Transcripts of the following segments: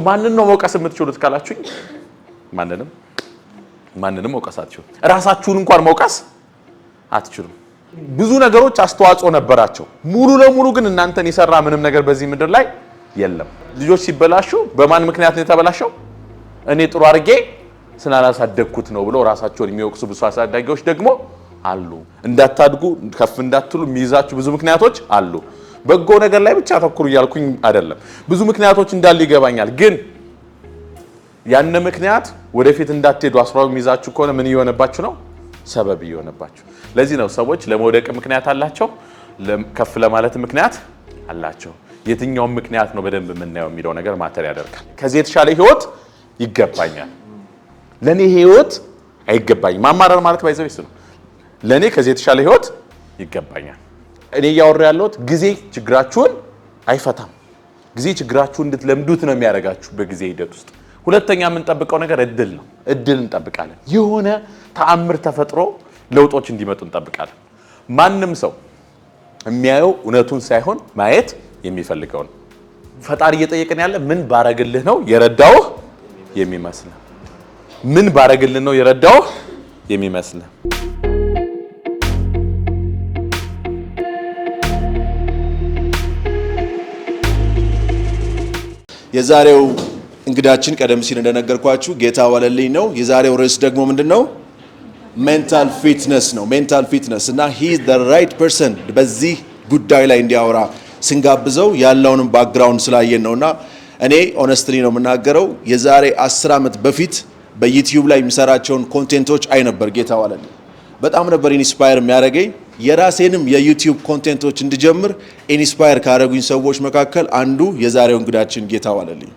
ማንን ነው መውቀስ የምትችሉት ካላችሁኝ ማንንም መውቀስ አትችሉም። ራሳችሁን እንኳን መውቀስ አትችሉም። ብዙ ነገሮች አስተዋጽኦ ነበራቸው። ሙሉ ለሙሉ ግን እናንተን ይሰራ ምንም ነገር በዚህ ምድር ላይ የለም። ልጆች ሲበላሹ በማን ምክንያት ነው የተበላሸው? እኔ ጥሩ አድርጌ ስላላሳደግኩት ነው ብለው ራሳቸውን የሚወቅሱ ብዙ አሳዳጊዎች ደግሞ አሉ። እንዳታድጉ ከፍ እንዳትሉ የሚይዛችሁ ብዙ ምክንያቶች አሉ። በጎ ነገር ላይ ብቻ ተኩሩ እያልኩኝ አይደለም። ብዙ ምክንያቶች እንዳሉ ይገባኛል። ግን ያን ምክንያት ወደፊት እንዳትሄዱ አስራው የሚይዛችሁ ከሆነ ምን እየሆነባችሁ ነው? ሰበብ እየሆነባችሁ። ለዚህ ነው ሰዎች ለመውደቅ ምክንያት አላቸው፣ ከፍ ለማለት ምክንያት አላቸው። የትኛው ምክንያት ነው በደንብ የምናየው የሚለው ነገር ማተር ያደርጋል። ከዚህ የተሻለ ህይወት ይገባኛል፣ ለኔ ህይወት አይገባኝም። ማማረር ማለት ባይዘው ይስሉ ለኔ ከዚህ የተሻለ ህይወት ይገባኛል። እኔ ያወራ ያለሁት ጊዜ ችግራችሁን አይፈታም። ጊዜ ችግራችሁን እንድትለምዱት ነው የሚያደርጋችሁ በጊዜ ሂደት ውስጥ። ሁለተኛ የምንጠብቀው ነገር እድል ነው። እድል እንጠብቃለን። የሆነ ተአምር ተፈጥሮ ለውጦች እንዲመጡ እንጠብቃለን። ማንም ሰው የሚያየው እውነቱን ሳይሆን ማየት የሚፈልገው ነው። ፈጣሪ እየጠየቀን ያለ ምን ባረግልህ ነው የረዳውህ የሚመስልህ? ምን ባረግልህ ነው የረዳውህ የሚመስልህ? የዛሬው እንግዳችን ቀደም ሲል እንደነገርኳችሁ ጌታ ዋለልኝ ነው። የዛሬው ርዕስ ደግሞ ምንድነው? ሜንታል ፊትነስ ነው። ሜንታል ፊትነስ እና he is the right person በዚህ ጉዳይ ላይ እንዲያወራ ስንጋብዘው ያለውንም ባክግራውንድ ስላየን ነውና እኔ ኦነስትሊ ነው የምናገረው የዛሬ 10 ዓመት በፊት በዩቲዩብ ላይ የሚሰራቸውን ኮንቴንቶች አይ ነበር ጌታ ዋለልኝ። በጣም ነበር ኢንስፓየር የሚያደርገኝ። የራሴንም የዩቲዩብ ኮንቴንቶች እንድጀምር ኢንስፓየር ካደረጉኝ ሰዎች መካከል አንዱ የዛሬው እንግዳችን ጌታ ዋለልኝ።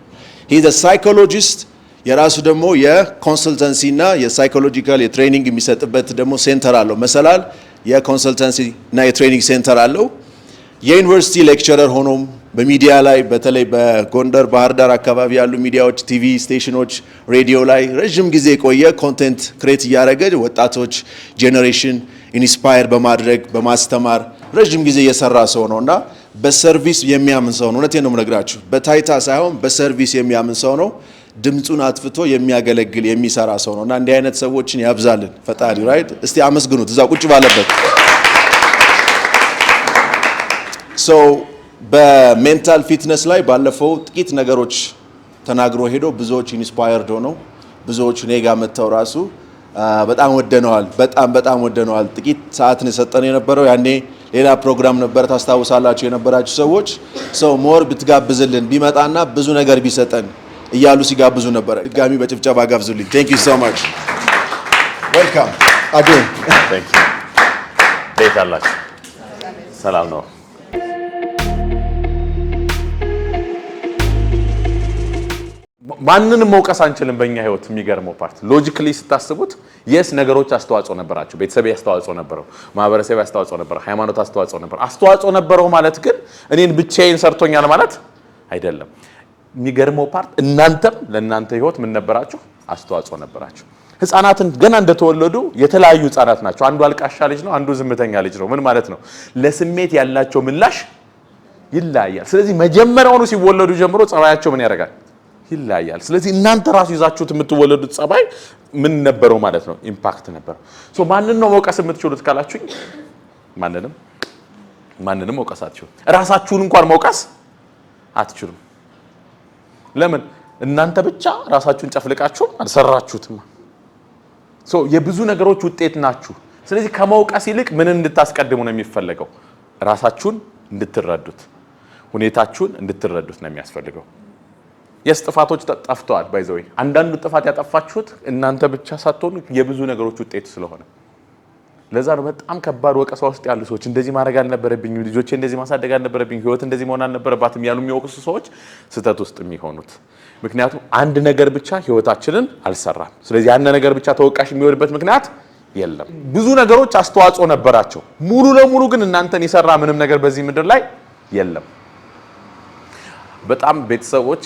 he is a psychologist። የራሱ ደግሞ የኮንሰልተንሲ እና የሳይኮሎጂካል የትሬኒንግ የሚሰጥበት ደግሞ ሴንተር አለው። መሰላል የኮንሰልተንሲ እና የትሬኒንግ ሴንተር አለው። የዩኒቨርሲቲ ሌክቸረር ሆኖም በሚዲያ ላይ በተለይ በጎንደር ባህር ዳር አካባቢ ያሉ ሚዲያዎች፣ ቲቪ ስቴሽኖች፣ ሬዲዮ ላይ ረጅም ጊዜ የቆየ ኮንቴንት ክሬት እያደረገ ወጣቶች ጄኔሬሽን ኢንስፓየር በማድረግ በማስተማር ረጅም ጊዜ የሰራ ሰው ነውና በሰርቪስ የሚያምን ሰው ነው። እውነቴን ነው የምነግራችሁ። በታይታ ሳይሆን በሰርቪስ የሚያምን ሰው ነው። ድምጹን አጥፍቶ የሚያገለግል የሚሰራ ሰው ነውና እንዲህ አይነት ሰዎችን ያብዛልን ፈጣሪ። ራይት እስቲ አመስግኑት እዛ ቁጭ ባለበት። በሜንታል ፊትነስ ላይ ባለፈው ጥቂት ነገሮች ተናግሮ ሄዶ ብዙዎች ኢንስፓየርድ ሆነው ብዙዎች ኔጋ መተው ራሱ በጣም ወደነዋል። በጣም ወደነዋል። ጥቂት ሰዓትን የሰጠን የነበረው ያኔ ሌላ ፕሮግራም ነበር ታስታውሳላችሁ የነበራችሁ ሰዎች። ሞር ብትጋብዝልን ቢመጣና ብዙ ነገር ቢሰጠን እያሉ ሲጋብዙ ነበር። ድጋሚ በጭብጨባ ጋብዙልኝ። Thank you so much. Welcome again. Thank you. ቤት አላችሁ? ሰላም ነው? ማንንም መውቀስ አንችልም በእኛ ህይወት። የሚገርመው ፓርት ሎጂካሊ ስታስቡት የስ ነገሮች አስተዋጽኦ ነበራቸው። ቤተሰብ አስተዋጽኦ ነበረው፣ ማህበረሰብ አስተዋጽኦ ነበረው፣ ሃይማኖት አስተዋጽኦ ነበረው። አስተዋጽኦ ነበረው ማለት ግን እኔን ብቻዬን ሰርቶኛል ማለት አይደለም። የሚገርመው ፓርት እናንተም ለእናንተ ህይወት ምን ነበራችሁ? አስተዋጽኦ ነበራችሁ። ህፃናትን ገና እንደተወለዱ የተለያዩ ህፃናት ናቸው። አንዱ አልቃሻ ልጅ ነው፣ አንዱ ዝምተኛ ልጅ ነው። ምን ማለት ነው? ለስሜት ያላቸው ምላሽ ይለያያል። ስለዚህ መጀመሪያውኑ ሲወለዱ ጀምሮ ጸባያቸው ምን ያደርጋል? ይለያያል። ስለዚህ እናንተ ራሱ ይዛችሁት የምትወለዱት ጸባይ ምን ነበረው ማለት ነው? ኢምፓክት ነበረው። ማንን ነው መውቀስ የምትችሉት ካላችሁኝ ማንንም መውቀስ አትችሉም። ራሳችሁን እንኳን መውቀስ አትችሉም። ለምን? እናንተ ብቻ ራሳችሁን ጨፍልቃችሁ አልሰራችሁትም። የብዙ ነገሮች ውጤት ናችሁ። ስለዚህ ከመውቀስ ይልቅ ምን እንድታስቀድሙ ነው የሚፈልገው? ራሳችሁን እንድትረዱት፣ ሁኔታችሁን እንድትረዱት ነው የሚያስፈልገው። የጥፋቶች ጠፍተዋል። ባይዘው አንዳንዱ ጥፋት ያጠፋችሁት እናንተ ብቻ ሳትሆኑ የብዙ ነገሮች ውጤት ስለሆነ ለዛ ነው በጣም ከባድ ወቀሳ ውስጥ ያሉ ሰዎች እንደዚህ ማድረግ አልነበረብኝ፣ ልጆቼ እንደዚህ ማሳደግ አልነበረብኝ፣ ህይወት እንደዚህ መሆን አልነበረባትም ያሉ የሚወቅሱ ሰዎች ስህተት ውስጥ የሚሆኑት። ምክንያቱም አንድ ነገር ብቻ ህይወታችንን አልሰራም። ስለዚህ ያን ነገር ብቻ ተወቃሽ የሚሆንበት ምክንያት የለም። ብዙ ነገሮች አስተዋጽኦ ነበራቸው። ሙሉ ለሙሉ ግን እናንተን ይሰራ ምንም ነገር በዚህ ምድር ላይ የለም። በጣም ቤተሰቦች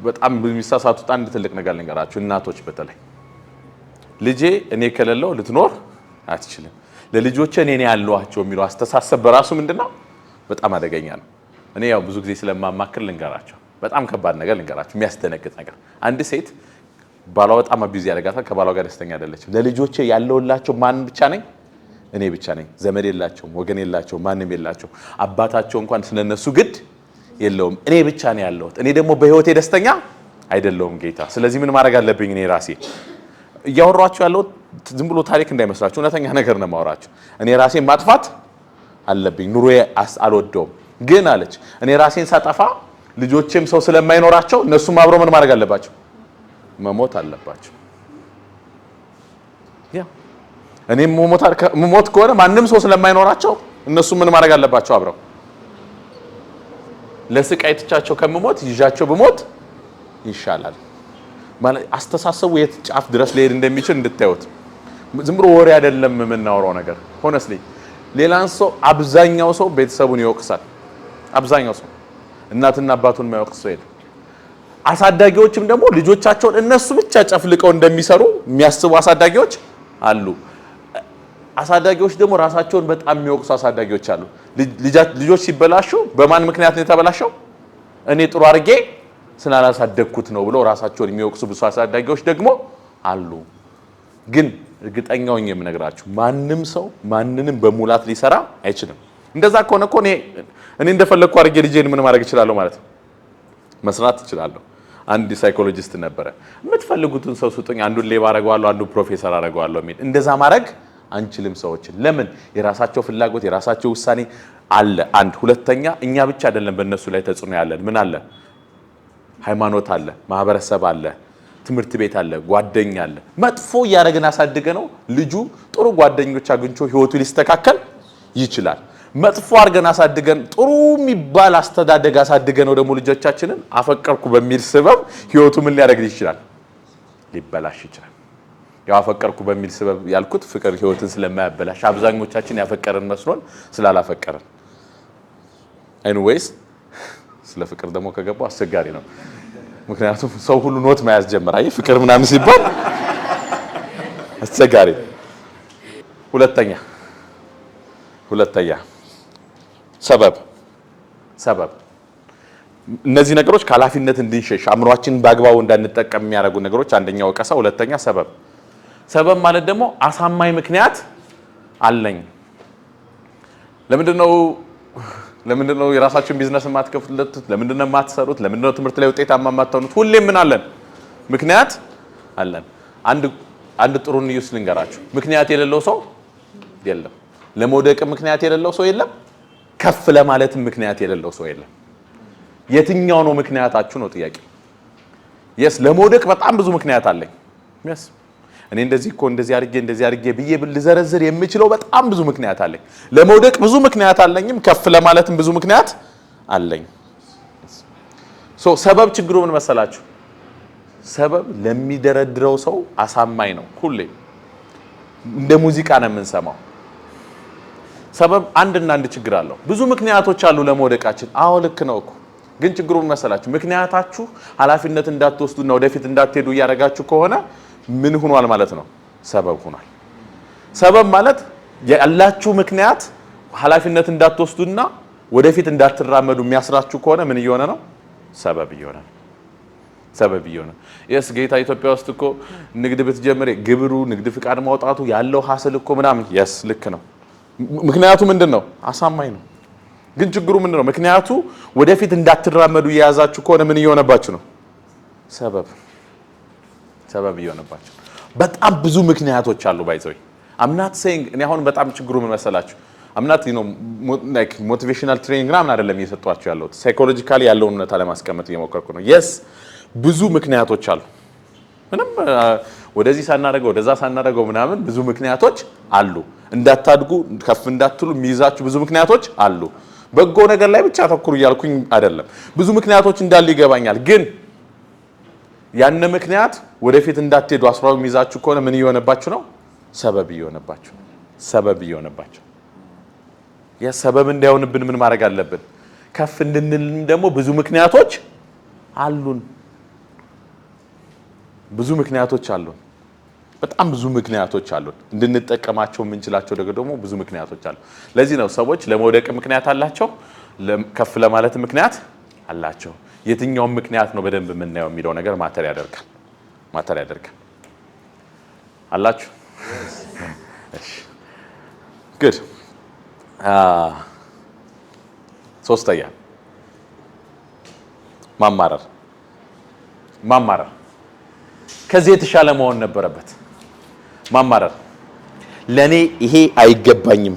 በጣም የሚሳሳቱት አንድ ትልቅ ነገር ልንገራችሁ። እናቶች በተለይ ልጄ እኔ ከሌለው ልትኖር አትችልም፣ ለልጆቼ እኔ ያለዋቸው የሚለው አስተሳሰብ በራሱ ምንድነው በጣም አደገኛ ነው። እኔ ያው ብዙ ጊዜ ስለማማክር ልንገራቸው። በጣም ከባድ ነገር ልንገራችሁ የሚያስደነግጥ ነገር አንድ ሴት ባሏ በጣም አቢዝ ያደርጋታል ከባሏ ጋር ደስተኛ አይደለችም ለልጆቼ ያለውላቸው ማን ብቻ ነኝ እኔ ብቻ ነኝ ዘመድ የላቸውም ወገን የላቸውም ማንንም የላቸው አባታቸው እንኳን ስለነሱ ግድ የለውም እኔ ብቻ ነኝ ያለሁት እኔ ደግሞ በህይወቴ ደስተኛ አይደለሁም ጌታ ስለዚህ ምን ማድረግ አለብኝ እኔ ራሴ እያወራችሁ ያለው ዝም ብሎ ታሪክ እንዳይመስላችሁ እውነተኛ ነገር ነው ማወራችሁ እኔ ራሴን ማጥፋት አለብኝ ኑሮዬ አልወደውም ግን አለች እኔ ራሴን ሳጠፋ ልጆቼም ሰው ስለማይኖራቸው እነሱም አብረው ምን ማድረግ አለባቸው መሞት አለባቸው ያ እኔም መሞት ከሆነ ማንንም ሰው ስለማይኖራቸው እነሱ ምን ማድረግ አለባቸው አብረው ለስቃይቶቻቸው ከመሞት ይዣቸው በሞት ይሻላል ማለት አስተሳሰቡ የት ጫፍ ድረስ ሊሄድ እንደሚችል እንድታዩት ዝም ብሎ ወሬ አይደለም የምናወራው ነገር ሆነስሊ ሌላን ሰው አብዛኛው ሰው ቤተሰቡን ይወቅሳል አብዛኛው ሰው እናትና አባቱን የማይወቅስ ሰው የለም አሳዳጊዎችም ደግሞ ልጆቻቸውን እነሱ ብቻ ጨፍልቀው እንደሚሰሩ የሚያስቡ አሳዳጊዎች አሉ አሳዳጊዎች ደግሞ ራሳቸውን በጣም የሚወቅሱ አሳዳጊዎች አሉ ልጆች ሲበላሹ በማን ምክንያት ነው የተበላሸው እኔ ጥሩ አድርጌ ስላላሳደግኩት ነው ብለው ራሳቸውን የሚወቅሱ ብዙ አሳዳጊዎች ደግሞ አሉ ግን እርግጠኛው ነኝ የምነግራችሁ ማንንም ሰው ማንንም በሙላት ሊሰራ አይችልም እንደዛ ከሆነ እኮ እኔ እንደፈለኩ አድርጌ ልጄን ምን ማድረግ እችላለሁ ማለት ነው መስራት እችላለሁ አንድ ሳይኮሎጂስት ነበረ የምትፈልጉትን ሰው ስጡኝ አንዱን ሌባ አደርገዋለሁ አንዱን ፕሮፌሰር አደርገዋለሁ የሚል እንደዛ ማድረግ አንችልም ሰዎችን ለምን የራሳቸው ፍላጎት የራሳቸው ውሳኔ አለ አንድ ሁለተኛ እኛ ብቻ አይደለም በእነሱ ላይ ተጽዕኖ ያለን ምን አለ ሃይማኖት አለ ማህበረሰብ አለ ትምህርት ቤት አለ ጓደኛ አለ መጥፎ ያረጋግን አሳድገ ነው ልጁ ጥሩ ጓደኞች አግኝቶ ህይወቱ ሊስተካከል ይችላል መጥፎ አርገን አሳድገን ጥሩ የሚባል አስተዳደግ አሳድገን ነው ደግሞ ልጆቻችንን አፈቀርኩ በሚል ሰበብ ህይወቱ ምን ሊያደርግ ይችላል ሊበላሽ ይችላል ያው አፈቀርኩ በሚል ሰበብ ያልኩት ፍቅር ህይወትን ስለማያበላሽ አብዛኞቻችን ያፈቀረን መስሎን ስላላፈቀረን ኤኒዌይስ ስለ ፍቅር ደግሞ ከገባው አስቸጋሪ ነው ምክንያቱም ሰው ሁሉ ኖት መያዝ ጀመረ አይ ፍቅር ምናምን ሲባል አስቸጋሪ ሁለተኛ ሰበብ እነዚህ ነገሮች ከኃላፊነት እንድንሸሽ አምሯችን ባግባው እንዳንጠቀም የሚያደርጉ ነገሮች አንደኛው ወቀሳ ሁለተኛ ሰበብ ማለት ደግሞ አሳማኝ ምክንያት አለኝ ለምንድነው የራሳችሁን ቢዝነስ ማትከፍቱት ለምንድነው ማትሰሩት ለምንድነው ትምህርት ላይ ውጤታማ ማትሆኑት ሁሌም ምን አለን ምክንያት አለን አንድ ጥሩ ኒውስ ልንገራችሁ ምክንያት የሌለው ሰው የለም ለመውደቅ ምክንያት የሌለው ሰው የለም ከፍ ለማለት ምክንያት የሌለው ሰው የለም የትኛው ነው ምክንያታችሁ ነው ጥያቄ ለመውደቅ በጣም ብዙ ምክንያት አለኝ እኔ እንደዚህ አድርጌ ብዬ ልዘረዝር የምችለው በጣም ብዙ ምክንያት አለኝ ለመውደቅ ብዙ ምክንያት አለኝም ከፍ ለማለትም ብዙ ምክንያት አለኝ ሰበብ ችግሩ ምን መሰላችሁ ሰበብ ለሚደረድረው ሰው አሳማኝ ነው ሁሌ እንደ ሙዚቃ ነው የምንሰማው ሰበብ አንድ ችግር አለው ብዙ ምክንያቶች አሉ ለመውደቃችን አዎ ልክ ነው እኮ ግን ችግሩ ምን መሰላችሁ ምክንያታችሁ ኃላፊነት እንዳትወስዱና ወደፊት እንዳትሄዱ ያረጋችሁ ከሆነ ምን ሆኗል ማለት ነው ሰበብ ሆኗል ሰበብ ማለት ያላችሁ ምክንያት ኃላፊነት እንዳትወስዱና ወደፊት እንዳትራመዱ የሚያስራችሁ ከሆነ ምን እየሆነ ነው ሰበብ እየሆነ ጌታ ኢትዮጵያ ውስጥ እኮ ንግድ ብትጀምር ግብሩ ንግድ ፍቃድ ማውጣቱ ያለው ሐሰል እኮ ምናምን ልክ ነው ምክንያቱ ምንድነው አሳማኝ ነው ግን ችግሩ ምንድነው ምክንያቱ ወደፊት እንዳትራመዱ የያዛችሁ ከሆነ ምን እየሆነባችሁ ነው ሰበብ እየሆነባችሁ በጣም ብዙ ምክንያቶች አሉ ባይዘው አምናት ሴይንግ እኔ አሁን በጣም ችግሩ ምን መሰላችሁ አምናት ላይክ ሞቲቬሽናል ትሬኒንግ ምናምን አይደለም እየሰጧችሁ ያለው ሳይኮሎጂካሊ ያለውን እውነታ ለማስቀመጥ እየሞከርኩ ነው ብዙ ምክንያቶች አሉ ምንም ወደዚህ ሳናደርገው ወደዛ ሳናደርገው ምናምን ብዙ ምክንያቶች አሉ እንዳታድጉ ከፍ እንዳትሉ የሚይዛችሁ ብዙ ምክንያቶች አሉ በጎ ነገር ላይ ብቻ ተኩሩ እያልኩኝ አይደለም ብዙ ምክንያቶች እንዳሉ ይገባኛል ግን ያን ምክንያት ወደፊት እንዳትሄዱ አስራው የሚይዛችሁ ከሆነ ምን እየሆነባችሁ ነው ሰበብ እየሆነባችሁ ሰበብ እንዳይሆንብን ምን ማድረግ አለብን ከፍ እንድንል ደግሞ ብዙ ምክንያቶች አሉን በጣም ብዙ ምክንያቶች አሉን እንድንጠቀማቸው የምንችላቸው ደግሞ ብዙ ምክንያቶች አሉ ለዚህ ነው ሰዎች ለመውደቅ ምክንያት አላቸው ከፍ ለማለት ምክንያት አላቸው የትኛው ምክንያት ነው በደንብ የምናየው የሚለው ነገር ማተር ያደርጋል አላችሁ እሺ good ሶስተኛ ማማረር ከዚህ የተሻለ መሆን ነበረበት ማማረር ለኔ ይሄ አይገባኝም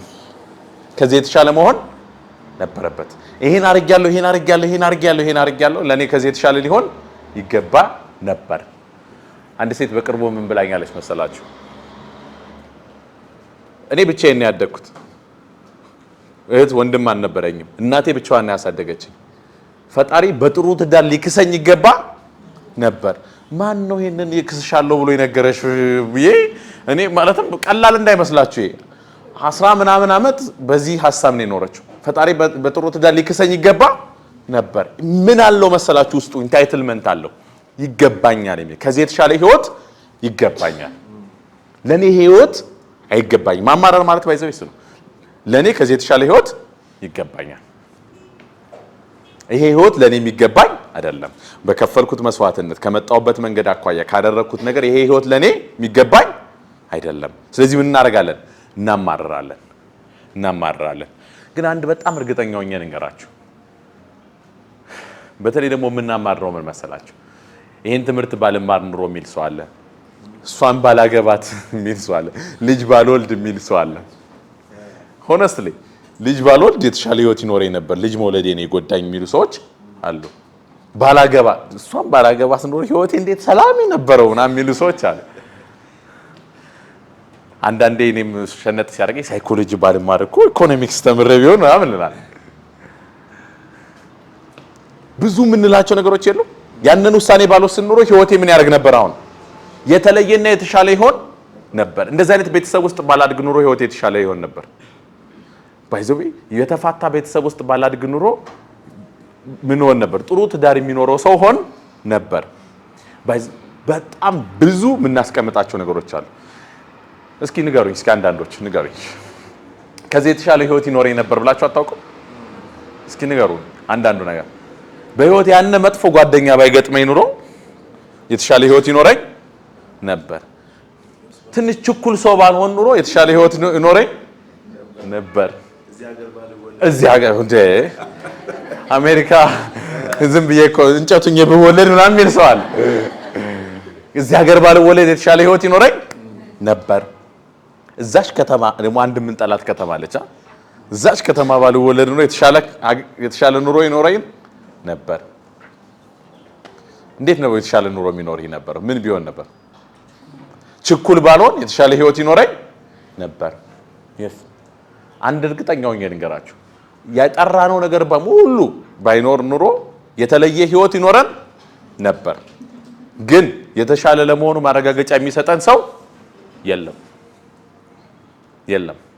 ከዚህ የተሻለ መሆን ነበረበት ይሄን አርጋለሁ ለኔ ከዚህ የተሻለ ሊሆን ይገባ ነበር አንድ ሴት በቅርቡ ምን ብላኛለች መሰላችሁ እኔ ብቻዬን ያደግኩት እህት ወንድም አልነበረኝም እናቴ ብቻዋን ያሳደገችኝ ፈጣሪ በጥሩ ትዳር ሊክሰኝ ይገባ ነበር ማን ነው ይሄንን ይክስሻለሁ ብሎ የነገረሽ ብዬ እኔ ማለትም ቀላል እንዳይመስላችሁ 10 ምናምን አመት በዚህ ሐሳብ ነው የኖረችው ፈጣሪ በጥሩ ትዳር ሊክሰኝ ይገባ ነበር ምን አለው መሰላችሁ ውስጡ ኢንታይትልመንት አለው ይገባኛል ከዚህ የተሻለ ህይወት ይገባኛል ለኔ ህይወት አይገባኝም ማማረር ማለት ባይዘው ይስሉ ለኔ ከዚህ የተሻለ ህይወት ይገባኛል ይሄ ህይወት ለኔ የሚገባኝ አይደለም በከፈልኩት መስዋዕትነት ከመጣውበት መንገድ አኳያ ካደረኩት ነገር ይሄ ህይወት ለኔ የሚገባኝ አይደለም ስለዚህ ምን እናደርጋለን እናማረራለን ግን አንድ በጣም እርግጠኛ ሆኜ ልንገራችሁ በተለይ ደግሞ ምናማረረው ምን መሰላችሁ ይሄን ትምህርት ባልማር ኑሮ የሚል ሰው አለ እሷን ባላገባት የሚል ሰው አለ ልጅ ባልወልድ የሚል ሰው አለ honestly ልጅ ባልወልድ የተሻለ ህይወት ይኖረኝ ነበር ልጅ መውለዴ ነው የጎዳኝ የሚሉ ሰዎች አሉ እሷን ባላገባ ስኖር ህይወቴ እንዴት ሰላም ነበርውና የሚሉ ሰዎች አሉ አንዳንዴ እኔም ሸነጥ ሲያደርገኝ ሳይኮሎጂ ባልማር እኮ ኢኮኖሚክስ ተምሬ ቢሆን አምልላል ብዙ ምንላቸው ነገሮች የሉ ያንን ውሳኔ ባልወስን ኑሮ ህይወቴ ምን ያደርግ ነበር አሁን የተለየና የተሻለ ይሆን ነበር እንደዚህ አይነት ቤተሰብ ውስጥ ባላድግ ኑሮ ህይወቴ የተሻለ ይሆን ነበር ባይዘው የተፋታ ቤተሰብ ውስጥ ባላድግ ኑሮ ምን ሆነ ነበር ጥሩ ትዳር የሚኖረው ሰው ሆን ነበር በጣም ብዙ ምናስቀምጣቸው ነገሮች አሉ እስኪ ንገሩኝ እስኪ አንዳንዶች ንገሩኝ ከዚህ የተሻለ ህይወት ይኖረኝ ነበር ብላችሁ አታውቁ እስኪ ንገሩኝ አንዳንዱ ነገር በህይወት ያነ መጥፎ ጓደኛ ባይገጥመኝ ኑሮ የተሻለ ህይወት ይኖረኝ ነበር ትንሽ ችኩል ሰው ባልሆን ኑሮ የተሻለ ህይወት ይኖረኝ ነበር እዚህ ሀገር እንደ አሜሪካ ዝም ብዬ እኮ እንጨቱኝ በወለድ ምናምን የሚል ሰው አለ እዚህ ሀገር ባልወለድ የተሻለ ህይወት ይኖረኝ ነበር እዛች ከተማ ደግሞ አንድ ምን ጠላት ከተማ አለች እዛች ከተማ ባልወለድ ነው የተሻለ ኑሮ ይኖረኝ ነበር እንዴት ነው የተሻለ ኑሮ የሚኖር ነበር ምን ቢሆን ነበር ችኩል ባልሆን የተሻለ ህይወት ይኖረኝ ነበር አንድ እርግጠኛው ልንገራችሁ ያጠራነው ነገር በሙሉ ባይኖር ኑሮ የተለየ ህይወት ይኖረን ነበር ግን የተሻለ ለመሆኑ ማረጋገጫ የሚሰጠን ሰው የለም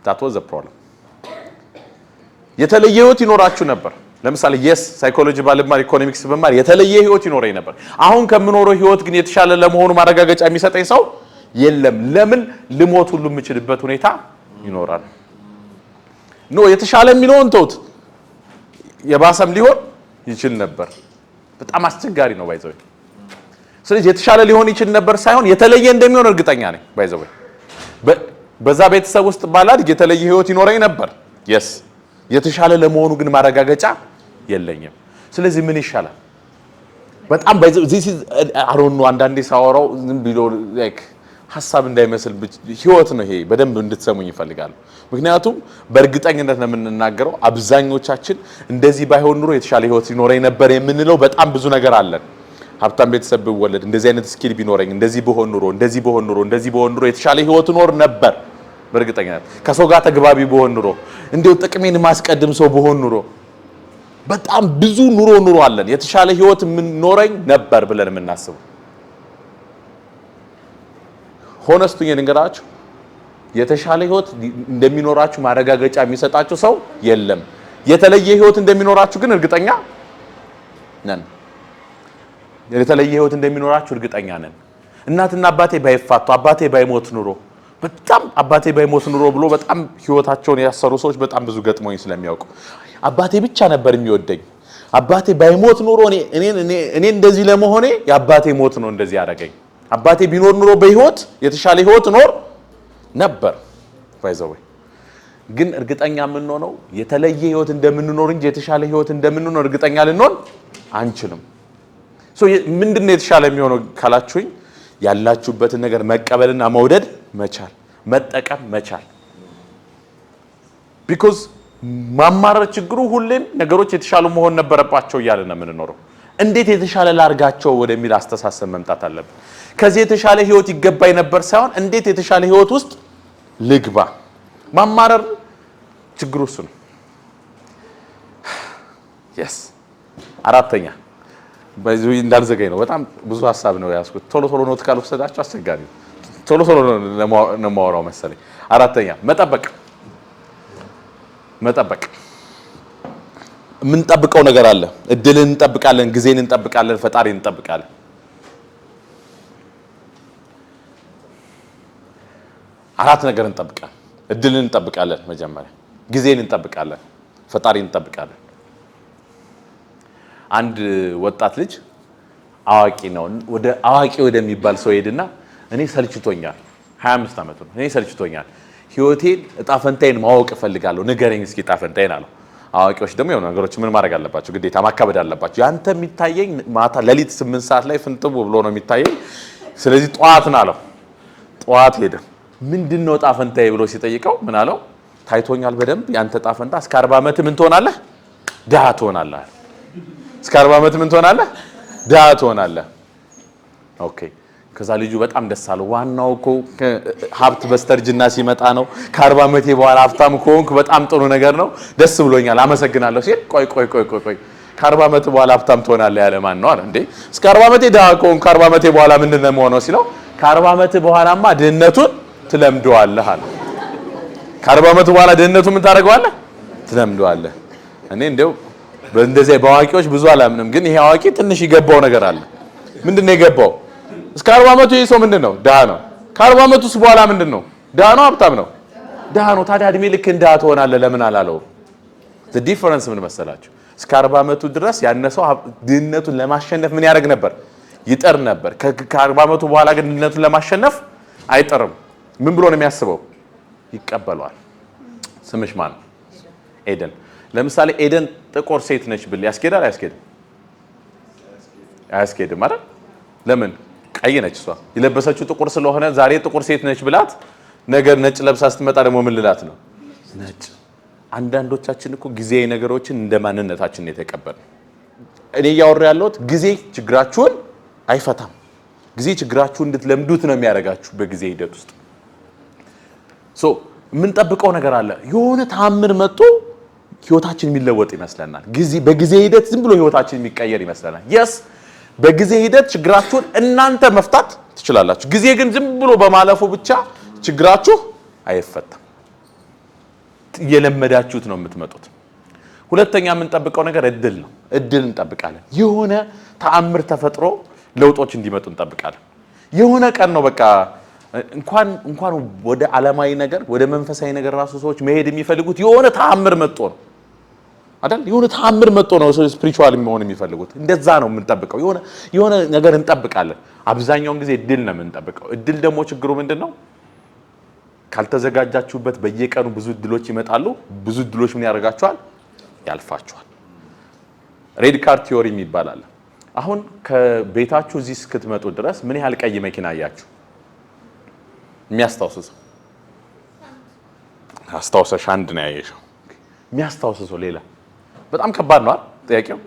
that was the problem የተለየ ህይወት ይኖራችሁ ነበር ለምሳሌ ሳይኮሎጂ ባልማር ኢኮኖሚክስ በማር የተለየ ህይወት ይኖረኝ ነበር አሁን ከምኖረው ህይወት ግን የተሻለ ለመሆኑ ማረጋገጫ የሚሰጠኝ ሰው የለም ለምን ልሞት ሁሉ የምችልበት ሁኔታ ይኖራል የተሻለ የሚለውን ተውት የባሰም ሊሆን ይችል ነበር በጣም አስቸጋሪ ነው ባይዘው ስለዚህ የተሻለ ሊሆን ይችል ነበር ሳይሆን የተለየ እንደሚሆን እርግጠኛ ነኝ ባይዘው በዛ ቤተሰብ ውስጥ ባላድግ የተለየ ህይወት ይኖረኝ ነበር የተሻለ ለመሆኑ ግን ማረጋገጫ የለኝም ስለዚህ ምን ይሻላል በጣም ባይዘው አሮን ነው አንዳንዴ ሳወራው ዝም ብሎ ሐሳብ እንዳይመስል ህይወት ነው ይሄ በደንብ እንድትሰሙኝ ይፈልጋሉ ምክንያቱም በእርግጠኝነት ነው የምንናገረው አብዛኞቻችን እንደዚህ ባይሆን ኑሮ የተሻለ ህይወት ይኖረኝ ነበር የምንለው በጣም ብዙ ነገር አለን ሀብታም ቤተሰብ ብወለድ እንደዚህ አይነት ስኪል ቢኖረኝ እንደዚህ በሆን ኑሮ የተሻለ ህይወት ኖር ነበር በእርግጠኝነት ከሰው ጋር ተግባቢ በሆን ኑሮ እንደው ጥቅሜን ማስቀድም ሰው በሆን ኑሮ በጣም ብዙ ኑሮ አለን የተሻለ ህይወት ምን ኖረኝ ነበር ብለን የምናስበው ሆነስቱኝ ልንገራችሁ የተሻለ ህይወት እንደሚኖራችሁ ማረጋገጫ የሚሰጣችሁ ሰው የለም የተለየ ህይወት እንደሚኖራችሁ ግን እርግጠኛ ነን የተለየ ህይወት እንደሚኖራችሁ እርግጠኛ ነን እናትና አባቴ ባይፋቱ አባቴ ባይሞት ኑሮ በጣም አባቴ ባይሞት ኑሮ ብሎ በጣም ህይወታቸውን ያሰሩ ሰዎች በጣም ብዙ ገጥሞኝ ስለሚያውቁ አባቴ ብቻ ነበር የሚወደኝ አባቴ ባይሞት ኖሮ እኔ እንደዚህ ለመሆኔ የአባቴ ሞት ነው እንደዚህ ያደረገኝ። አባቴ ቢኖር ኖሮ በህይወት የተሻለ ህይወት ኖር ነበር። ባይዘው ግን እርግጠኛ የምንሆነው የተለየ ህይወት እንደምንኖር እንጂ የተሻለ ህይወት እንደምንኖር እርግጠኛ ልንሆን አንችልም። ምንድነው የተሻለ የሚሆነው ካላችሁኝ ያላችሁበትን ነገር መቀበልና መውደድ መቻል፣ መጠቀም መቻል። ቢኮዝ ማማረር ችግሩ ሁሌም ነገሮች የተሻሉ መሆን ነበረባቸው እያልን ነው የምንኖረው። እንዴት የተሻለ ላርጋቸው ወደሚል አስተሳሰብ መምጣት አለብን። ከዚህ የተሻለ ህይወት ይገባኝ ነበር ሳይሆን እንዴት የተሻለ ህይወት ውስጥ ልግባ። ማማረር ችግሩ እሱ ነው። yes አራተኛ በዚህ እንዳልዘገኝ ነው። በጣም ብዙ ሐሳብ ነው ያስኩት። ቶሎ ኖት ካልወሰዳችሁ አስቸጋሪ ነው። ቶሎ ነው ማወራው መሰለኝ። አራተኛ መጠበቅ። የምንጠብቀው ነገር አለ። እድልን እንጠብቃለን፣ ጊዜን እንጠብቃለን፣ ፈጣሪን እንጠብቃለን። አራት ነገር እንጠብቃለን። እድልን እንጠብቃለን፣ መጀመሪያ ጊዜን እንጠብቃለን፣ ፈጣሪን እንጠብቃለን። አንድ ወጣት ልጅ አዋቂ ነው አዋቂ ወደሚባል ሰው ሄድና እኔ ሰልችቶኛል፣ 25 ዓመቱ ነው። እኔ ሰልችቶኛል፣ ህይወቴን እጣ ፈንታዬን ማወቅ እፈልጋለሁ፣ ንገረኝ እስኪ እጣ ፈንታዬን አለው። አዋቂዎች ደግሞ የሆነ ነገሮች ምን ማድረግ አለባቸው? ግዴታ ማካበድ አለባቸው። ያንተ የሚታየኝ ማታ ሌሊት 8 ሰዓት ላይ ፍንጥው ብሎ ነው የሚታየኝ። ስለዚህ ጠዋት ነው አለው። ጠዋት ሄደ። ምንድነው እጣ ፈንታዬ ብሎ ሲጠይቀው ምን አለው? ታይቶኛል በደንብ ያንተ እጣ ፈንታ እስከ 40 ዓመት ምን ትሆናለህ? ድሃ ትሆናለህ። እስከ 40 ዓመት ምን ትሆናለህ? ድሃ ትሆናለህ። ኦኬ። ከዛ ልጁ በጣም ደስ አለው። ዋናው እኮ ሀብት በስተርጅና ሲመጣ ነው። ከ40 ዓመቴ በኋላ ሀብታም ከሆንኩ በጣም ጥሩ ነገር ነው፣ ደስ ብሎኛል፣ አመሰግናለሁ ሲል ቆይ ከ40 ዓመት በኋላ ሀብታም ትሆናለህ ያለ ማን ነው አለ። እንዴ እስከ 40 ዓመቴ ድሃ ከሆንኩ ከ40 ዓመቴ በኋላ ምንድን ነው የምሆነው ሲለው ከ40 ዓመት በኋላማ ድህነቱን ትለምደዋለህ አለ። ከ40 ዓመት በኋላ ድህነቱን ምን ታደርገዋለህ? ትለምደዋለህ። እኔ እንደው በእንደዚህ በአዋቂዎች ብዙ አላምንም፣ ግን ይሄ አዋቂ ትንሽ ይገባው ነገር አለ። ምንድነው የገባው? እስከ 40 ዓመቱ ይሄ ሰው ምንድነው? ድሃ ነው። ከ40 ዓመቱስ በኋላ ምንድነው? ድሃ ነው ሀብታም ነው? ድሃ ነው። ታዲያ እድሜ ልክ ድሃ ትሆናለህ ለምን አላለው? the difference ምን መሰላችሁ? እስከ 40 ዓመቱ ድረስ ያነሰው ድህነቱን ለማሸነፍ ምን ያደርግ ነበር? ይጠር ነበር። ከ40 ዓመቱ በኋላ ግን ድህነቱን ለማሸነፍ አይጠርም። ምን ብሎ ነው የሚያስበው? ይቀበለዋል። ስምሽ ማን ነው? ኤደን። ለምሳሌ ኤደን ጥቁር ሴት ነች ብል ያስኬዳል? አያስኬድም አይደል? ለምን? ቀይ ነች እሷ። የለበሰችው ጥቁር ስለሆነ ዛሬ ጥቁር ሴት ነች ብላት ነገር ነጭ ለብሳ ስትመጣ ደግሞ ምን ልላት ነው? ነጭ። አንዳንዶቻችን እኮ ጊዜያዊ ነገሮችን እንደ ማንነታችን የተቀበልን። እኔ እያወራ ያለሁት ጊዜ ችግራችሁን አይፈታም። ጊዜ ችግራችሁን እንድትለምዱት ነው የሚያደርጋችሁ በጊዜ ሂደት ውስጥ። የምንጠብቀው ነገር አለ። የሆነ ተአምር መጥቶ ህይወታችን የሚለወጥ ይመስለናል። በጊዜ ሂደት ዝም ብሎ ህይወታችን የሚቀየር ይመስለናል። የስ በጊዜ ሂደት ችግራችሁን እናንተ መፍታት ትችላላችሁ። ጊዜ ግን ዝም ብሎ በማለፉ ብቻ ችግራችሁ አይፈታም። እየለመዳችሁት ነው የምትመጡት። ሁለተኛ የምንጠብቀው ነገር እድል ነው። እድል እንጠብቃለን። የሆነ ተአምር ተፈጥሮ ለውጦች እንዲመጡ እንጠብቃለን። የሆነ ቀን ነው በቃ እንኳን ወደ ዓለማዊ ነገር ወደ መንፈሳዊ ነገር ራሱ ሰዎች መሄድ የሚፈልጉት የሆነ ተአምር መጥቶ ነው አይደል? የሆነ ተአምር መጥቶ ነው ሰው ስፒሪቹዋል መሆን የሚፈልጉት። እንደዛ ነው የምንጠብቀው። የሆነ ነገር እንጠብቃለን። አብዛኛውን ጊዜ እድል ነው የምንጠብቀው። እድል ደግሞ ችግሩ ምንድነው? ካልተዘጋጃችሁበት በየቀኑ ብዙ እድሎች ይመጣሉ። ብዙ እድሎች ምን ያደርጋችኋል? ያልፋችኋል። ሬድ ካርድ ቲዮሪ ይባላል። አሁን ከቤታችሁ እዚህ እስክትመጡ ድረስ ምን ያህል ቀይ መኪና አያችሁ? የሚያስታውሰው አስታውሰሽ አንድ ነው ያየሽው። የሚያስታውሰው ሌላ በጣም ከባድ ነው ጥያቄው።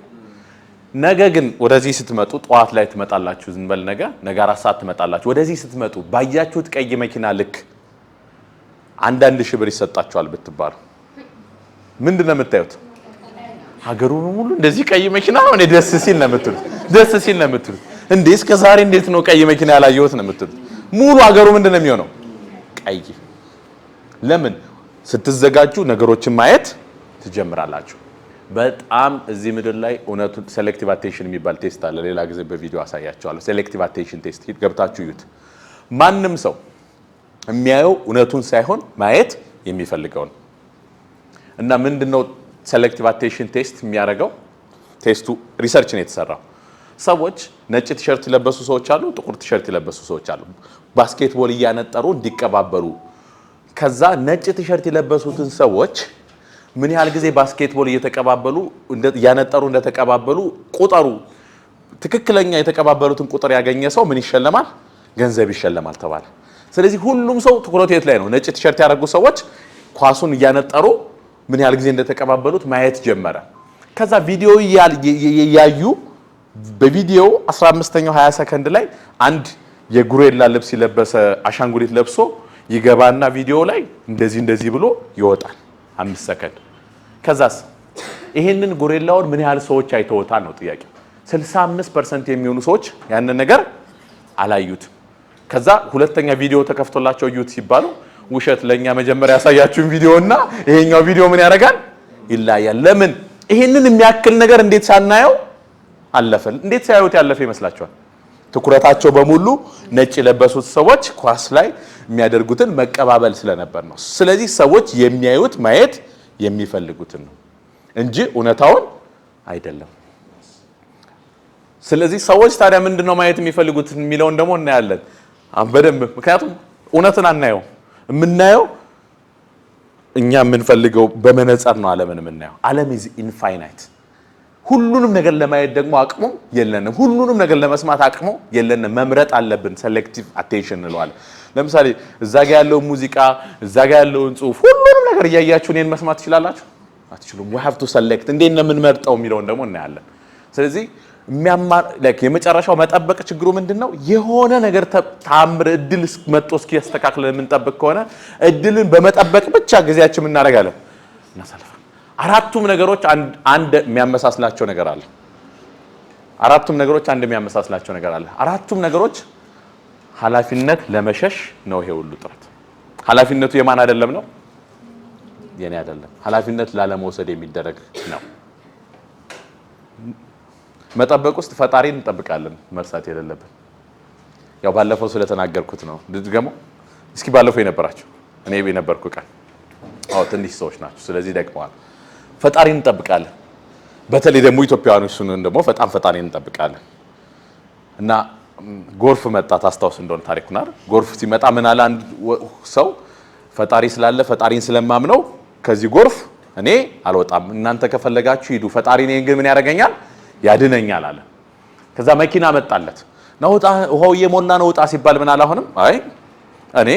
ነገ ግን ወደዚህ ስትመጡ ጠዋት ላይ ትመጣላችሁ። ዝም በል ነገ 4 ሰዓት ትመጣላችሁ። ወደዚህ ስትመጡ ባያችሁት ቀይ መኪና ልክ 1,000 ብር ይሰጣችኋል ብትባሉ ምንድን ነው የምታዩት? ሀገሩ ሙሉ እንደዚህ ቀይ መኪና ነው። እኔ ደስ ሲል ነው የምትሉት። እንዴ እስከ ዛሬ እንዴት ነው ቀይ መኪና ያላየሁት ነው የምትሉት። ሙሉ ሀገሩ ምንድን ነው የሚሆነው? ቀይ። ለምን? ስትዘጋጁ ነገሮችን ማየት ትጀምራላችሁ። በጣም እዚህ ምድር ላይ እውነቱ ሴሌክቲቭ አቴንሽን የሚባል ቴስት አለ። ሌላ ጊዜ በቪዲዮ አሳያቸዋለሁ። ሴሌክቲቭ አቴንሽን ቴስት ገብታችሁ እዩት። ማንም ሰው የሚያየው እውነቱን ሳይሆን ማየት የሚፈልገው ነው። እና ምንድነው ሴሌክቲቭ አቴንሽን ቴስት የሚያደርገው? ቴስቱ ሪሰርች ነው የተሰራው። ሰዎች ነጭ ቲሸርት የለበሱ ሰዎች አሉ፣ ጥቁር ቲሸርት የለበሱ ሰዎች አሉ። ባስኬትቦል እያነጠሩ እንዲቀባበሉ ከዛ ነጭ ቲሸርት የለበሱትን ሰዎች ምን ያህል ጊዜ ባስኬትቦል እየተቀባበሉ ያነጠሩ እንደተቀባበሉ ቁጥሩ ትክክለኛ የተቀባበሉትን ቁጥር ያገኘ ሰው ምን ይሸለማል? ገንዘብ ይሸለማል ተባለ። ስለዚህ ሁሉም ሰው ትኩረቱ የት ላይ ነው? ነጭ ቲሸርት ያደረጉ ሰዎች ኳሱን እያነጠሩ ምን ያህል ጊዜ እንደተቀባበሉት ማየት ጀመረ። ከዛ ቪዲዮ ያዩ በቪዲዮ 15ኛው 20 ሰከንድ ላይ አንድ የጉሬላ ልብስ የለበሰ አሻንጉሊት ለብሶ ይገባና ቪዲዮ ላይ እንደዚህ ብሎ ይወጣል 5 ሰከንድ። ከዛስ ይሄንን ጉሬላውን ምን ያህል ሰዎች አይተውታል ነው ጥያቄው። 65% የሚሆኑ ሰዎች ያንን ነገር አላዩትም። ከዛ ሁለተኛ ቪዲዮ ተከፍቶላቸው እዩት ሲባሉ ውሸት፣ ለኛ መጀመሪያ ያሳያችሁን ቪዲዮና ይሄኛው ቪዲዮ ምን ያደርጋል? ይለያያል። ለምን? ይሄንን የሚያክል ነገር እንዴት ሳናየው አለፈ? እንዴት ሳያዩት ያለፈ ይመስላችኋል? ትኩረታቸው በሙሉ ነጭ የለበሱት ሰዎች ኳስ ላይ የሚያደርጉትን መቀባበል ስለነበር ነው። ስለዚህ ሰዎች የሚያዩት ማየት የሚፈልጉትን ነው እንጂ እውነታውን አይደለም። ስለዚህ ሰዎች ታዲያ ምንድነው ማየት የሚፈልጉት የሚለውን ደግሞ እናያለን በደንብ። ምክንያቱም እውነትን አናየው፣ የምናየው እኛ የምንፈልገው በመነጽር ነው ዓለምን የምናየው። ዓለም ኢዝ ኢንፋይናይት። ሁሉንም ነገር ለማየት ደግሞ አቅሙ የለንም። ሁሉንም ነገር ለመስማት አቅሙ የለንም። መምረጥ አለብን። ሴሌክቲቭ አቴንሽን እንለዋለን። ለምሳሌ እዛ ጋር ያለው ሙዚቃ፣ እዛ ጋር ያለውን ጽሁፍ፣ ሁሉንም ነገር እያያችሁ እኔን መስማት ትችላላችሁ? አትችሉም። we have to select። እንዴት ነው የምንመርጠው የሚለውን ደግሞ እናያለን። ስለዚህ የመጨረሻው መጠበቅ ችግሩ ምንድነው? የሆነ ነገር ታምር እድል መጥቶ እስኪያስተካክለን የምንጠብቅ ከሆነ እድልን በመጠበቅ ብቻ ጊዜያችን እናደርጋለን እናሳልፋለን። አራቱም ነገሮች አንድ የሚያመሳስላቸው ነገር አለ። አራቱም ነገሮች ኃላፊነት ለመሸሽ ነው። ይሄ ሁሉ ጥረት ኃላፊነቱ የማን አይደለም ነው? የኔ አይደለም። ኃላፊነት ላለመውሰድ የሚደረግ ነው። መጠበቅ ውስጥ ፈጣሪን እንጠብቃለን። መርሳት የሌለብን ያው ባለፈው ስለተናገርኩት ነው። ድገሞ እስኪ ባለፈው የነበራችሁ እኔ የነበርኩ ቀን ትንሽ ሰዎች ናቸው። ስለዚህ ደቅመዋል። ፈጣሪን እንጠብቃለን። በተለይ ደግሞ ኢትዮጵያውያኖች ስንሆን ደግሞ በጣም ፈጣሪን እንጠብቃለን። እና ጎርፍ መጣ። ታስታውስ እንደሆነ ታሪኩን አይደል? ጎርፍ ሲመጣ ምን አለ አንድ ሰው፣ ፈጣሪ ስላለ ፈጣሪን ስለማምነው ከዚህ ጎርፍ እኔ አልወጣም፣ እናንተ ከፈለጋችሁ ሂዱ፣ ፈጣሪ እኔን ግን ምን ያደርገኛል? ያድነኛል አለ። ከዛ መኪና መጣለት ነው ውጣ፣ ውሃው እየሞላ ነው ውጣ ሲባል ምን አለ? አሁንም አይ እኔ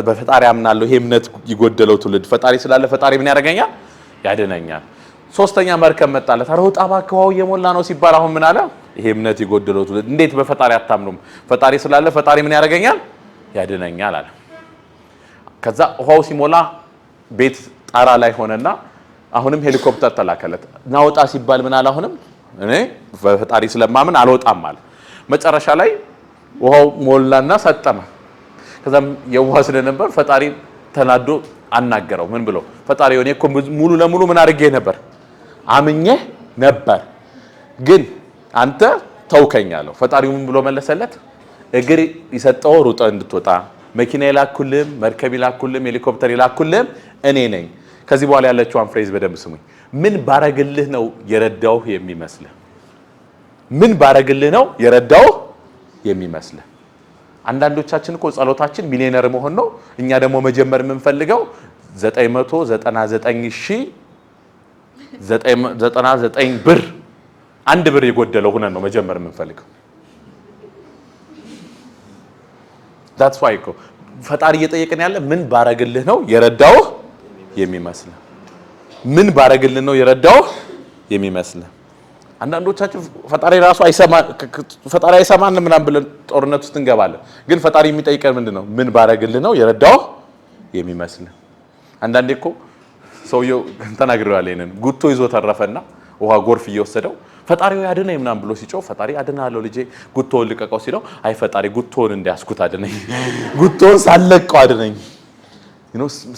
በፈጣሪ አምናለሁ። ይሄ እምነት ይጎደለው ትውልድ ፈጣሪ ስላለ ፈጣሪ ምን ያደርገኛል? ያድነኛል። ሶስተኛ መርከብ መጣለት። አረ ውጣ እባክህ ውሃው እየሞላ ነው ሲባል አሁን ምን አለ? ይሄ እምነት ይጎደለው ትውልድ እንዴት በፈጣሪ አታምኑም? ፈጣሪ ስላለ ፈጣሪ ምን ያደርገኛል? ያድነኛል አለ። ከዛ ውሃው ሲሞላ ቤት ጣራ ላይ ሆነና አሁንም ሄሊኮፕተር ተላከለት። ናውጣ ሲባል ምን አለ? አሁንም እኔ በፈጣሪ ስለማምን አልወጣም አለ። መጨረሻ ላይ ውሃው ሞላና ሰጠመ። ከዛም የውሃ ስለነበር ፈጣሪ ተናዶ አናገረው። ምን ብሎ? ፈጣሪ እኔ እኮ ሙሉ ለሙሉ ምን አድርጌ ነበር? አምኜህ ነበር፣ ግን አንተ ተውከኝ አለው። ፈጣሪው ምን ብሎ መለሰለት? እግር ይሰጠው ሩጠ እንድትወጣ መኪና ይላኩልም፣ መርከብ ይላኩልም፣ ሄሊኮፕተር ይላኩልም እኔ ነኝ። ከዚህ በኋላ ያለችውን ፍሬዝ በደንብ ስሙኝ። ምን ባረግልህ ነው የረዳው የሚመስልህ? ምን ባረግልህ ነው የረዳው የሚመስልህ? አንዳንዶቻችን እኮ ጸሎታችን ሚሊዮነር መሆን ነው። እኛ ደግሞ መጀመር የምንፈልገው 999,999 ብር 1 ብር የጎደለው ሆነን ነው መጀመር የምንፈልገው። that's why እኮ ፈጣሪ እየጠየቀን ያለ ምን ባረግልህ ነው የረዳው የሚመስልህ? ምን ባረግልህ ነው የረዳው የሚመስልህ? አንዳንዶቻችን ፈጣሪ ራሱ አይሰማን ምናምን ብለን ጦርነት ውስጥ እንገባለን። ግን ፈጣሪ የሚጠይቀን ምንድነው? ምን ባረግልህ ነው የረዳው የሚመስልህ? አንዳንዴ እኮ ሰውየው ተናግሬዋለሁ። ይሄንን ጉቶ ይዞ ተረፈና ውሃ ጎርፍ እየወሰደው ፈጣሪው ያድነኝ ምናምን ብሎ ሲጮህ ፈጣሪ አድናለሁ ልጄ ጉቶውን ልቀቀው ሲለው አይ ፈጣሪ ጉቶውን እንዲያስኩት አድነኝ፣ ጉቶውን ሳለቀው አድነኝ።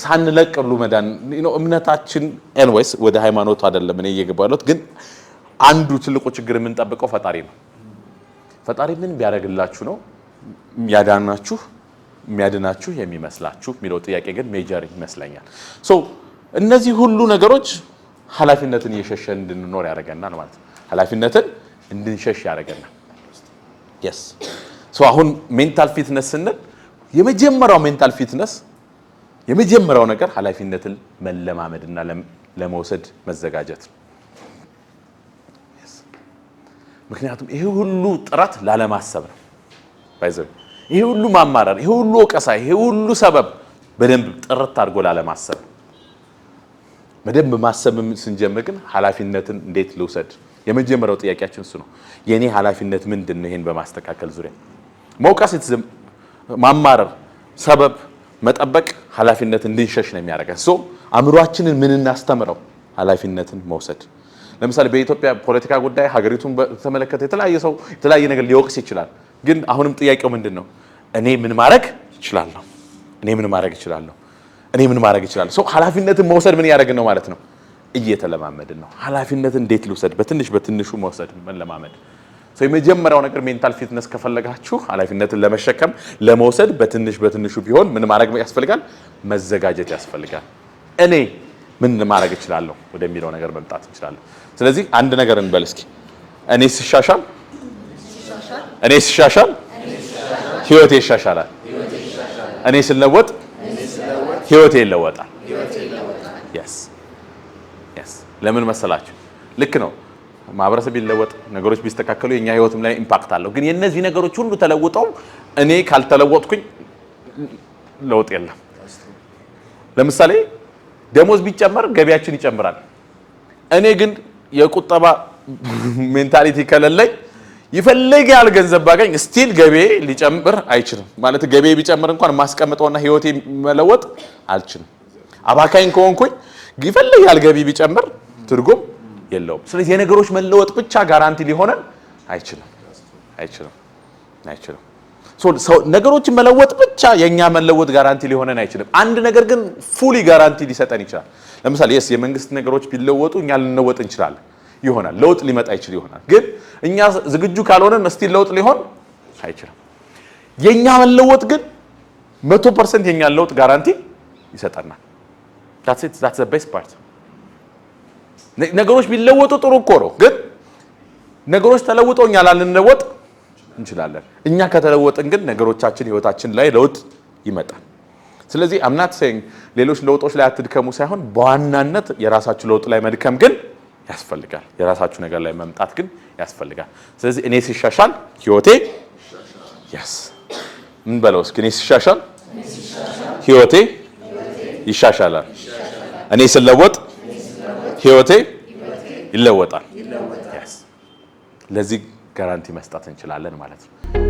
ሳንለቅሉ መዳን እምነታችን ኤንዌይስ ወደ ሃይማኖቱ አይደለም እኔ እየገባሁት። ግን አንዱ ትልቁ ችግር የምንጠብቀው ፈጣሪ ነው። ፈጣሪ ምን ቢያደርግላችሁ ነው የሚያድናችሁ የሚመስላችሁ የሚለው ጥያቄ ግን ሜጀር ይመስለኛል። ሶ እነዚህ ሁሉ ነገሮች ኃላፊነትን እየሸሸን እንድንኖር ያደርገናል ማለት ነው። ኃላፊነትን እንድንሸሽ ያደርገናል። yes so አሁን ሜንታል ፊትነስ ስንል የመጀመሪያው ሜንታል ፊትነስ የመጀመሪያው ነገር ኃላፊነትን መለማመድና ለመውሰድ መዘጋጀት ነው። ምክንያቱም ይሄ ሁሉ ጥረት ላለማሰብ ነው። ባይዘው ይሄ ሁሉ ማማረር፣ ይሄ ሁሉ ወቀሳ፣ ይሄ ሁሉ ሰበብ በደንብ ጥርት አድርጎ ላለማሰብ። በደንብ ማሰብ ስንጀምር ግን ኃላፊነትን እንዴት ልውሰድ? የመጀመሪያው ጥያቄያችን እሱ ነው። የኔ ኃላፊነት ምንድነው? ይሄን በማስተካከል ዙሪያ መውቀስ፣ ማማረር፣ ሰበብ መጠበቅ ኃላፊነት እንድንሸሽ ነው የሚያደርገን። ሶ አእምሯችንን ምን እናስተምረው? ኃላፊነትን መውሰድ። ለምሳሌ በኢትዮጵያ ፖለቲካ ጉዳይ ሀገሪቱን በተመለከተ የተለያየ ሰው የተለያየ ነገር ሊወቅስ ይችላል። ግን አሁንም ጥያቄው ምንድነው? እኔ ምን ማድረግ እችላለሁ? እኔ ምን ማድረግ እችላለሁ? እኔ ምን ማድረግ እችላለሁ? ሶ ኃላፊነትን መውሰድ ምን ያደርግን ነው ማለት ነው? እየተለማመድን ነው። ኃላፊነትን እንዴት ልውሰድ? በትንሹ መውሰድ መለማመድ። ሶ የመጀመሪያው ነገር ሜንታል ፊትነስ ከፈለጋችሁ ኃላፊነትን ለመሸከም ለመውሰድ በትንሹ ቢሆን ምን ማድረግ ያስፈልጋል? መዘጋጀት ያስፈልጋል። እኔ ምን ማድረግ እችላለሁ ወደሚለው ነገር መምጣት እንችላለን። ስለዚህ አንድ ነገር እንበል እስኪ። እኔ ስሻሻል ህይወቴ ይሻሻላል። እኔ ስለወጥ ህይወቴ ይለወጣል። yes ለምን መሰላችሁ? ልክ ነው። ማህበረሰብ ቢለወጥ ነገሮች ቢስተካከሉ የኛ ህይወትም ላይ ኢምፓክት አለው። ግን የነዚህ ነገሮች ሁሉ ተለውጠው እኔ ካልተለወጥኩኝ ለውጥ የለም። ለምሳሌ ደሞዝ ቢጨመር ገቢያችን ይጨምራል። እኔ ግን የቁጠባ ሜንታሊቲ ከሌለኝ ይፈልጋል ገንዘብ ባገኝ ስቲል ገቢ ሊጨምር አይችልም። ማለት ገቢ ቢጨምር እንኳን ማስቀምጠውና ህይወቴ መለወጥ አልችልም። አባካኝ ከሆንኩኝ ይፈልጋል ገቢ ቢጨምር ትርጉም የለውም። ስለዚህ የነገሮች መለወጥ ብቻ ጋራንቲ ሊሆነን አይችልም። ነገሮችን መለወጥ ብቻ የኛ መለወጥ ጋራንቲ ሊሆነን አይችልም። አንድ ነገር ግን ፉሊ ጋራንቲ ሊሰጠን ይችላል። ለምሳሌ የመንግስት ነገሮች ቢለወጡ እኛ ልንለወጥ እንችላለን ይሆናል። ለውጥ ሊመጣ ይችል ይሆናል። ግን እኛ ዝግጁ ካልሆነን መስቲል ለውጥ ሊሆን አይችልም። የኛ መለወጥ ግን 100% የኛ ለውጥ ጋራንቲ ይሰጠናል። that's the best part። ነገሮች ቢለወጡ ጥሩ እኮ ነው። ግን ነገሮች ተለውጠው እኛ ላንለወጥ እንችላለን። እኛ ከተለወጥን ግን ነገሮቻችን ህይወታችን ላይ ለውጥ ይመጣል። ስለዚህ I'm not saying ሌሎች ለውጦች ላይ አትድከሙ ሳይሆን በዋናነት የራሳችሁ ለውጥ ላይ መድከም ግን ያስፈልጋል። የራሳችሁ ነገር ላይ መምጣት ግን ያስፈልጋል። ስለዚህ እኔ ሲሻሻል ህይወቴ ምን በለው እስኪ። እኔ ሲሻሻል ህይወቴ ይሻሻላል። እኔ ስለወጥ ህይወቴ ይለወጣል። ለዚህ ጋራንቲ መስጠት እንችላለን ማለት ነው።